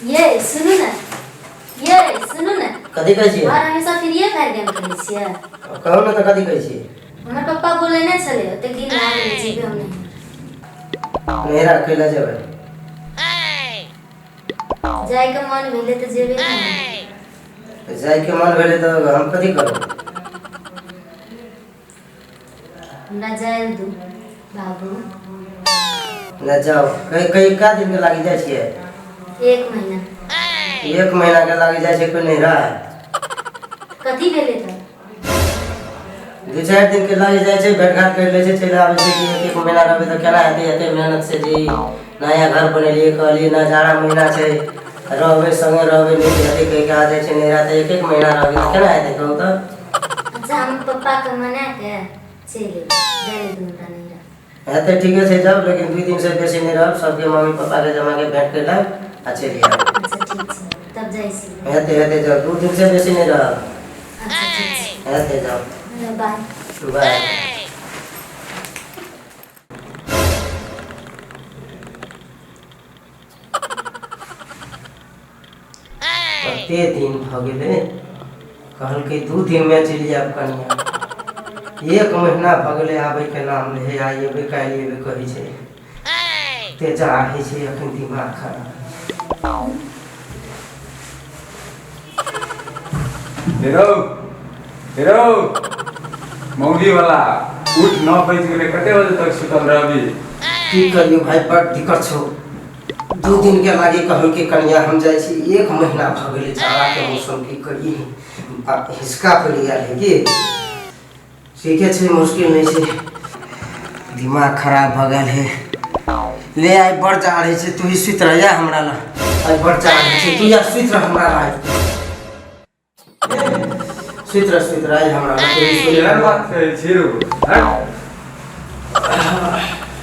ये सुनू ना, ये सुनू ना। कथी कहै छी? और हमेशा फ्रीए फायर गेम खेलै छियै। कहू ना तऽ कथी कहै छी? हमर पप्पा बोले नै छले ओते दिन आ गेलै जेबे हम नहीं। मेरा अकेला जेबै। जाय के मन भेले तऽ जेबे ना। जाय के मन भेले तऽ हम कथी करब? ना जाय दू बाबू। ना जाओ। कई का दिन के लागी जाइ छियै? 1 महीना। 1 महीना के लागी जाइ छै कोई नहीं रहा। कथी भेले तऽ? 2-4 दिन के लागी जाइ छै, भेट घाट कर ले छै, चलि आबै छै कि 1 महीना रहबै तऽ केना हेतै? एते मेहनत से जी नया घर बनेलिए, कहलिए ना जाड़ा महीना छै, रहबै संगे रहबै, नहीं हेतै कहि के आ जाइ छै, नहीं रहतै 1 महीना रहबै तऽ केना हेतै कहू तऽ? अच्छा हम पप्पा के मना के चले जाय दूंगा नहीं रहा। हेतै ठीके छै जाओ, लेकिन 2 दिन से बेसी नहीं रहब। सबके मम्मी पापा के जमा के भेंट कर लेब आ चलि आएब। अच्छा ठीक छै तब जाइ छी। हेतै जाओ, 2 दिन से बेसी नहीं रहब। अच्छा ठीक छै। हेतै जाओ। बाय। बाय। कते दिन भ गेलै, कहलकै 2 दिन में चलि जाएब कनिया। 1 महीना भ गेलै आबै के नाम ले, आइ एबै काल्हि एबै कहै छै। ते चाहै छै अखन दिमाग खराब। हेरो मौगी वाला उठ, 9 बज गेलै, कते बजे तक सुतल रहबी? की करियो भाई, बड़ दिक्कत छौ। 2 दिन के लागी कहलकै कनिया हम जाइ छी, 1 महीना भ गेलै जाड़ा के मौसम, की करिए? हिसका पड़ि गेल है कि? ठीके छै, मुश्किल नहीं छै, दिमाग खराब भ गेल है। ले आइ बड़ जाड़े छै, तू ही सुत रह जा हमरा ला। आई बड़ जाड़े छै, तू या सुत रह हमरा ला। सुत रह आई हमरा ला। बात छै छिरू।